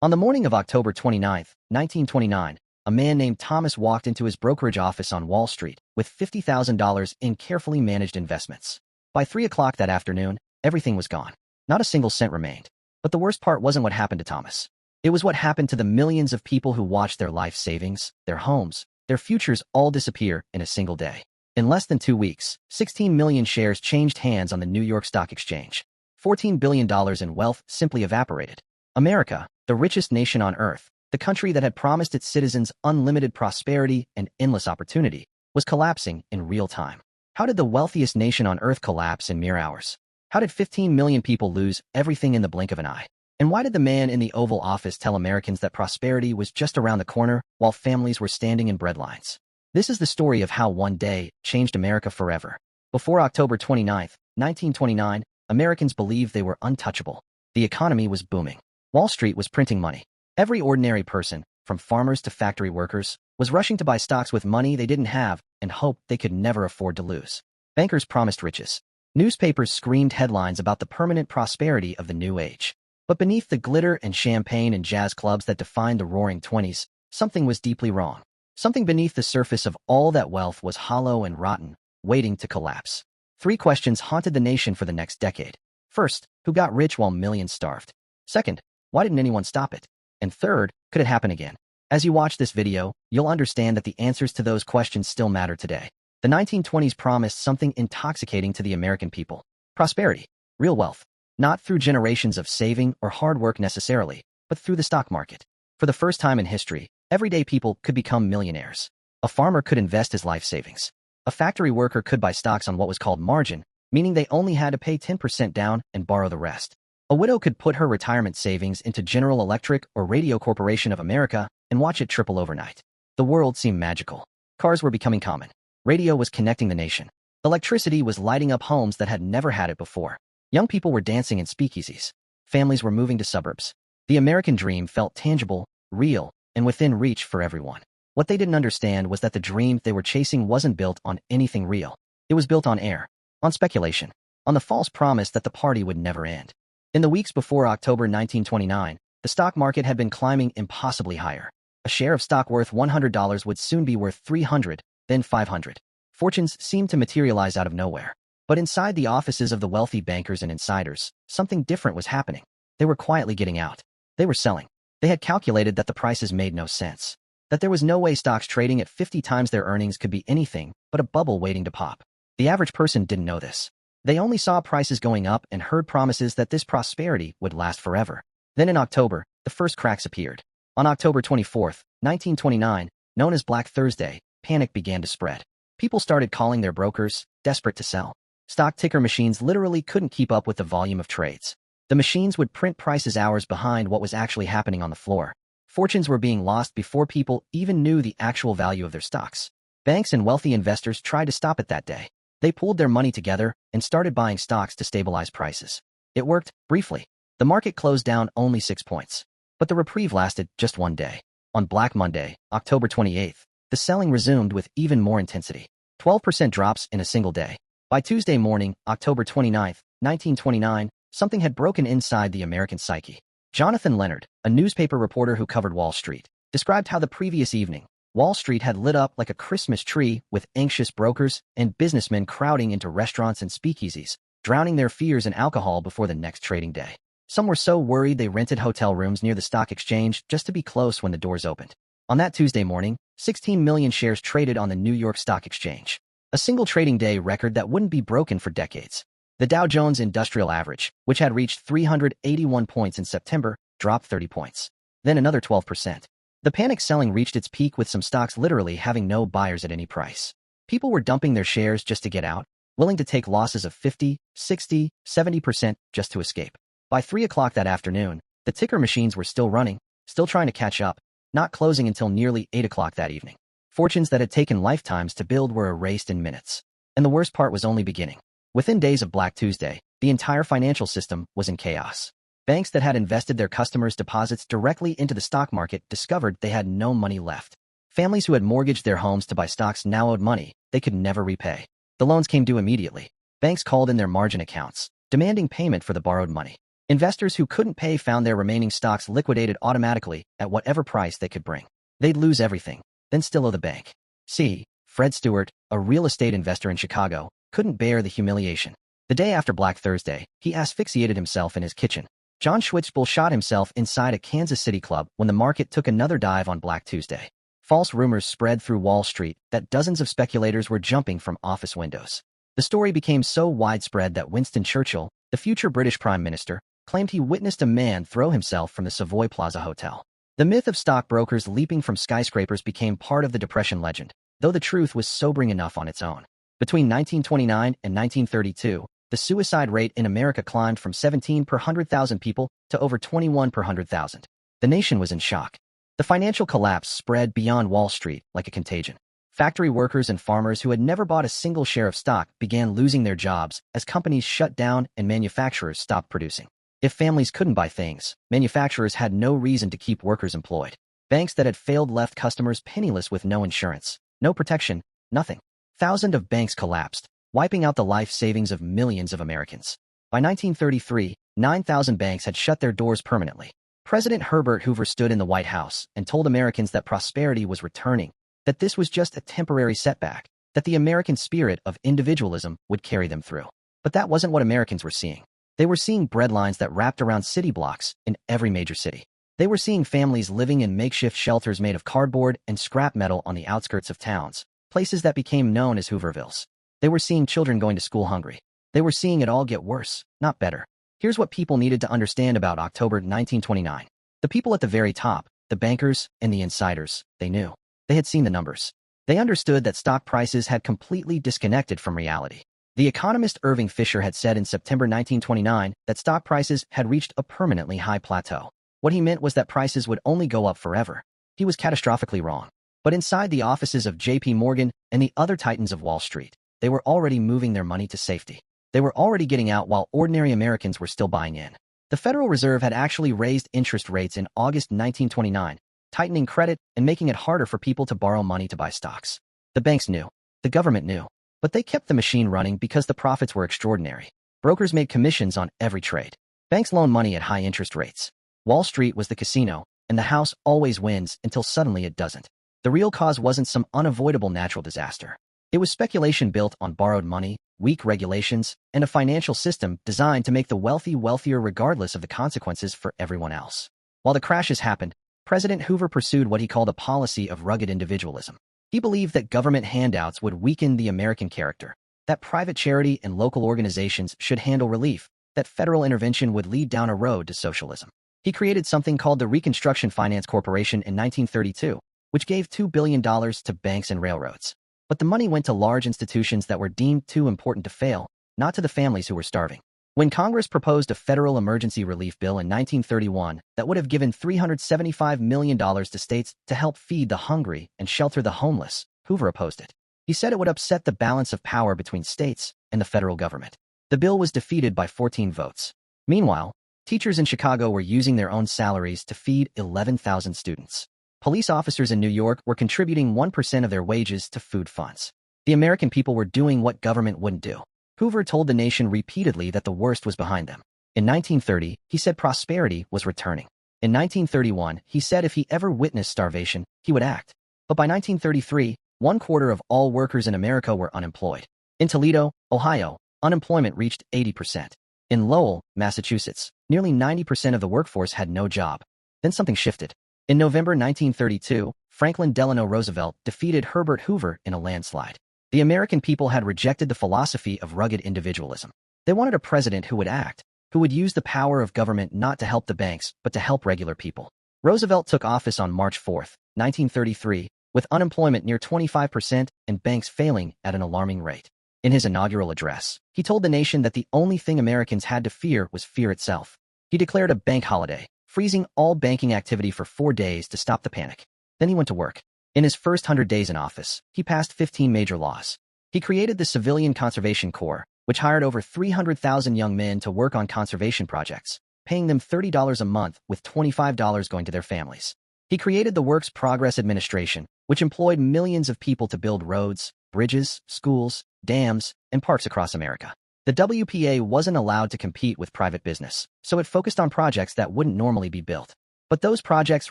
On the morning of October 29, 1929, a man named Thomas walked into his brokerage office on Wall Street with $50,000 in carefully managed investments. By 3 o'clock that afternoon, everything was gone. Not a single cent remained. But the worst part wasn't what happened to Thomas. It was what happened to the millions of people who watched their life savings, their homes, their futures all disappear in a single day. In less than 2 weeks, 16 million shares changed hands on the New York Stock Exchange. $14 billion in wealth simply evaporated. America, the richest nation on earth, the country that had promised its citizens unlimited prosperity and endless opportunity, was collapsing in real time. How did the wealthiest nation on earth collapse in mere hours? How did 15 million people lose everything in the blink of an eye? And why did the man in the Oval Office tell Americans that prosperity was just around the corner while families were standing in breadlines? This is the story of how one day changed America forever. Before October 29, 1929, Americans believed they were untouchable. The economy was booming. Wall Street was printing money. Every ordinary person, from farmers to factory workers, was rushing to buy stocks with money they didn't have and hoped they could never afford to lose. Bankers promised riches. Newspapers screamed headlines about the permanent prosperity of the new age. But beneath the glitter and champagne and jazz clubs that defined the roaring 20s, something was deeply wrong. Something beneath the surface of all that wealth was hollow and rotten, waiting to collapse. 3 questions haunted the nation for the next decade. First, who got rich while millions starved? Second, why didn't anyone stop it? And third, could it happen again? As you watch this video, you'll understand that the answers to those questions still matter today. The 1920s promised something intoxicating to the American people. Prosperity, real wealth, not through generations of saving or hard work necessarily, but through the stock market. For the first time in history, everyday people could become millionaires. A farmer could invest his life savings. A factory worker could buy stocks on what was called margin, meaning they only had to pay 10% down and borrow the rest. A widow could put her retirement savings into General Electric or Radio Corporation of America and watch it triple overnight. The world seemed magical. Cars were becoming common. Radio was connecting the nation. Electricity was lighting up homes that had never had it before. Young people were dancing in speakeasies. Families were moving to suburbs. The American dream felt tangible, real, and within reach for everyone. What they didn't understand was that the dream they were chasing wasn't built on anything real. It was built on air, on speculation, on the false promise that the party would never end. In the weeks before October 1929, the stock market had been climbing impossibly higher. A share of stock worth $100 would soon be worth $300, then $500. Fortunes seemed to materialize out of nowhere. But inside the offices of the wealthy bankers and insiders, something different was happening. They were quietly getting out. They were selling. They had calculated that the prices made no sense. That there was no way stocks trading at 50 times their earnings could be anything but a bubble waiting to pop. The average person didn't know this. They only saw prices going up and heard promises that this prosperity would last forever. Then in October, the first cracks appeared. On October 24, 1929, known as Black Thursday, panic began to spread. People started calling their brokers, desperate to sell. Stock ticker machines literally couldn't keep up with the volume of trades. The machines would print prices hours behind what was actually happening on the floor. Fortunes were being lost before people even knew the actual value of their stocks. Banks and wealthy investors tried to stop it that day. They pooled their money together and started buying stocks to stabilize prices. It worked, briefly. The market closed down only 6 points. But the reprieve lasted just one day. On Black Monday, October 28th, the selling resumed with even more intensity. 12% drops in a single day. By Tuesday morning, October 29th, 1929, something had broken inside the American psyche. Jonathan Leonard, a newspaper reporter who covered Wall Street, described how the previous evening, Wall Street had lit up like a Christmas tree with anxious brokers and businessmen crowding into restaurants and speakeasies, drowning their fears in alcohol before the next trading day. Some were so worried they rented hotel rooms near the stock exchange just to be close when the doors opened. On that Tuesday morning, 16 million shares traded on the New York Stock Exchange. A single trading day record that wouldn't be broken for decades. The Dow Jones Industrial Average, which had reached 381 points in September, dropped 30 points. Then another 12%. The panic selling reached its peak with some stocks literally having no buyers at any price. People were dumping their shares just to get out, willing to take losses of 50, 60, 70% just to escape. By 3 o'clock that afternoon, the ticker machines were still running, still trying to catch up, not closing until nearly 8 o'clock that evening. Fortunes that had taken lifetimes to build were erased in minutes. And the worst part was only beginning. Within days of Black Tuesday, the entire financial system was in chaos. Banks that had invested their customers' deposits directly into the stock market discovered they had no money left. Families who had mortgaged their homes to buy stocks now owed money they could never repay. The loans came due immediately. Banks called in their margin accounts, demanding payment for the borrowed money. Investors who couldn't pay found their remaining stocks liquidated automatically at whatever price they could bring. They'd lose everything, then still owe the bank. C. Fred Stewart, a real estate investor in Chicago, couldn't bear the humiliation. The day after Black Thursday, he asphyxiated himself in his kitchen. John Schwitzbull shot himself inside a Kansas City club when the market took another dive on Black Tuesday. False rumors spread through Wall Street that dozens of speculators were jumping from office windows. The story became so widespread that Winston Churchill, the future British Prime Minister, claimed he witnessed a man throw himself from the Savoy Plaza Hotel. The myth of stockbrokers leaping from skyscrapers became part of the Depression legend, though the truth was sobering enough on its own. Between 1929 and 1932, the suicide rate in America climbed from 17 per 100,000 people to over 21 per 100,000. The nation was in shock. The financial collapse spread beyond Wall Street like a contagion. Factory workers and farmers who had never bought a single share of stock began losing their jobs as companies shut down and manufacturers stopped producing. If families couldn't buy things, manufacturers had no reason to keep workers employed. Banks that had failed left customers penniless with no insurance, no protection, nothing. Thousands of banks collapsed, wiping out the life savings of millions of Americans. By 1933, 9,000 banks had shut their doors permanently. President Herbert Hoover stood in the White House and told Americans that prosperity was returning, that this was just a temporary setback, that the American spirit of individualism would carry them through. But that wasn't what Americans were seeing. They were seeing breadlines that wrapped around city blocks in every major city. They were seeing families living in makeshift shelters made of cardboard and scrap metal on the outskirts of towns, places that became known as Hoovervilles. They were seeing children going to school hungry. They were seeing it all get worse, not better. Here's what people needed to understand about October 1929. The people at the very top, the bankers and the insiders, they knew. They had seen the numbers. They understood that stock prices had completely disconnected from reality. The economist Irving Fisher had said in September 1929 that stock prices had reached a permanently high plateau. What he meant was that prices would only go up forever. He was catastrophically wrong. But inside the offices of J.P. Morgan and the other titans of Wall Street, they were already moving their money to safety. They were already getting out while ordinary Americans were still buying in. The Federal Reserve had actually raised interest rates in August 1929, tightening credit and making it harder for people to borrow money to buy stocks. The banks knew. The government knew. But they kept the machine running because the profits were extraordinary. Brokers made commissions on every trade. Banks loaned money at high interest rates. Wall Street was the casino, and the house always wins until suddenly it doesn't. The real cause wasn't some unavoidable natural disaster. It was speculation built on borrowed money, weak regulations, and a financial system designed to make the wealthy wealthier regardless of the consequences for everyone else. While the crashes happened, President Hoover pursued what he called a policy of rugged individualism. He believed that government handouts would weaken the American character, that private charity and local organizations should handle relief, that federal intervention would lead down a road to socialism. He created something called the Reconstruction Finance Corporation in 1932, which gave $2 billion to banks and railroads. But the money went to large institutions that were deemed too important to fail, not to the families who were starving. When Congress proposed a federal emergency relief bill in 1931 that would have given $375 million to states to help feed the hungry and shelter the homeless, Hoover opposed it. He said it would upset the balance of power between states and the federal government. The bill was defeated by 14 votes. Meanwhile, teachers in Chicago were using their own salaries to feed 11,000 students. Police officers in New York were contributing 1% of their wages to food funds. The American people were doing what government wouldn't do. Hoover told the nation repeatedly that the worst was behind them. In 1930, he said prosperity was returning. In 1931, he said if he ever witnessed starvation, he would act. But by 1933, 1/4 of all workers in America were unemployed. In Toledo, Ohio, unemployment reached 80%. In Lowell, Massachusetts, nearly 90% of the workforce had no job. Then something shifted. In November 1932, Franklin Delano Roosevelt defeated Herbert Hoover in a landslide. The American people had rejected the philosophy of rugged individualism. They wanted a president who would act, who would use the power of government not to help the banks, but to help regular people. Roosevelt took office on March 4, 1933, with unemployment near 25% and banks failing at an alarming rate. In his inaugural address, he told the nation that the only thing Americans had to fear was fear itself. He declared a bank holiday, freezing all banking activity for 4 days to stop the panic. Then he went to work. In his first 100 days in office, he passed 15 major laws. He created the Civilian Conservation Corps, which hired over 300,000 young men to work on conservation projects, paying them $30 a month with $25 going to their families. He created the Works Progress Administration, which employed millions of people to build roads, bridges, schools, dams, and parks across America. The WPA wasn't allowed to compete with private business, so it focused on projects that wouldn't normally be built. But those projects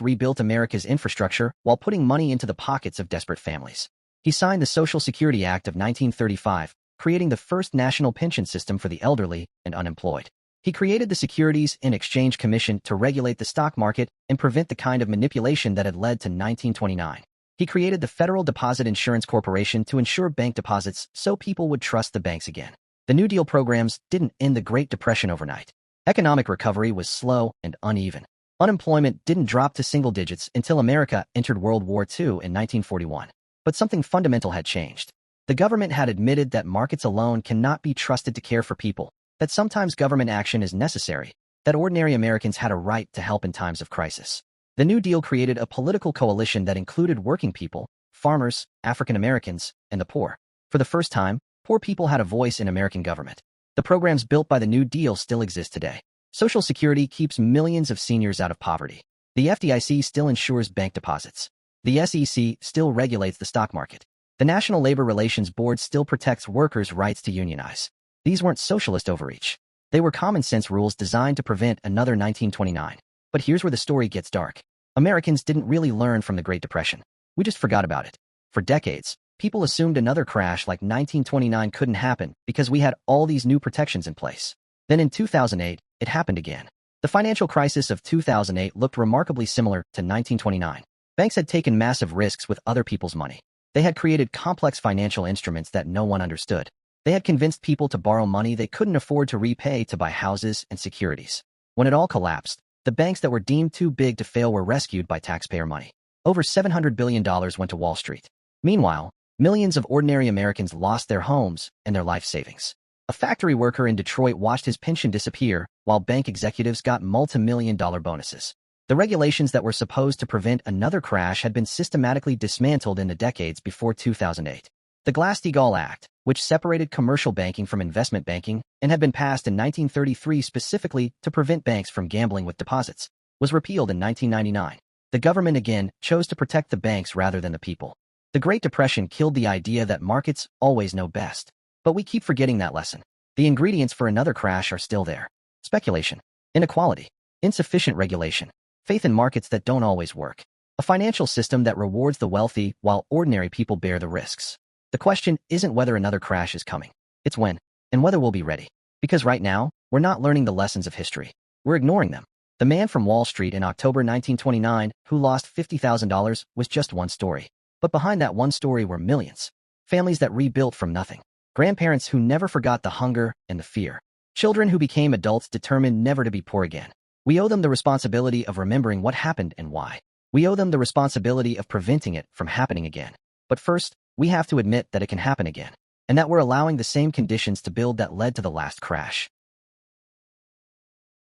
rebuilt America's infrastructure while putting money into the pockets of desperate families. He signed the Social Security Act of 1935, creating the first national pension system for the elderly and unemployed. He created the Securities and Exchange Commission to regulate the stock market and prevent the kind of manipulation that had led to 1929. He created the Federal Deposit Insurance Corporation to insure bank deposits so people would trust the banks again. The New Deal programs didn't end the Great Depression overnight. Economic recovery was slow and uneven. Unemployment didn't drop to single digits until America entered World War II in 1941. But something fundamental had changed. The government had admitted that markets alone cannot be trusted to care for people, that sometimes government action is necessary, that ordinary Americans had a right to help in times of crisis. The New Deal created a political coalition that included working people, farmers, African Americans, and the poor. For the first time, poor people had a voice in American government. The programs built by the New Deal still exist today. Social Security keeps millions of seniors out of poverty. The FDIC still insures bank deposits. The SEC still regulates the stock market. The National Labor Relations Board still protects workers' rights to unionize. These weren't socialist overreach. They were common-sense rules designed to prevent another 1929. But here's where the story gets dark. Americans didn't really learn from the Great Depression. We just forgot about it. For decades, people assumed another crash like 1929 couldn't happen because we had all these new protections in place. Then in 2008, it happened again. The financial crisis of 2008 looked remarkably similar to 1929. Banks had taken massive risks with other people's money. They had created complex financial instruments that no one understood. They had convinced people to borrow money they couldn't afford to repay to buy houses and securities. When it all collapsed, the banks that were deemed too big to fail were rescued by taxpayer money. Over $700 billion went to Wall Street. Meanwhile, millions of ordinary Americans lost their homes and their life savings. A factory worker in Detroit watched his pension disappear while bank executives got multi-million-dollar bonuses. The regulations that were supposed to prevent another crash had been systematically dismantled in the decades before 2008. The Glass-Steagall Act, which separated commercial banking from investment banking and had been passed in 1933 specifically to prevent banks from gambling with deposits, was repealed in 1999. The government again chose to protect the banks rather than the people. The Great Depression killed the idea that markets always know best. But we keep forgetting that lesson. The ingredients for another crash are still there. Speculation, inequality, insufficient regulation, faith in markets that don't always work, a financial system that rewards the wealthy while ordinary people bear the risks. The question isn't whether another crash is coming. It's when, and whether we'll be ready. Because right now, we're not learning the lessons of history. We're ignoring them. The man from Wall Street in October 1929 who lost $50,000 was just one story. But behind that one story were millions. Families that rebuilt from nothing. Grandparents who never forgot the hunger and the fear. Children who became adults determined never to be poor again. We owe them the responsibility of remembering what happened and why. We owe them the responsibility of preventing it from happening again. But first, we have to admit that it can happen again, and that we're allowing the same conditions to build that led to the last crash.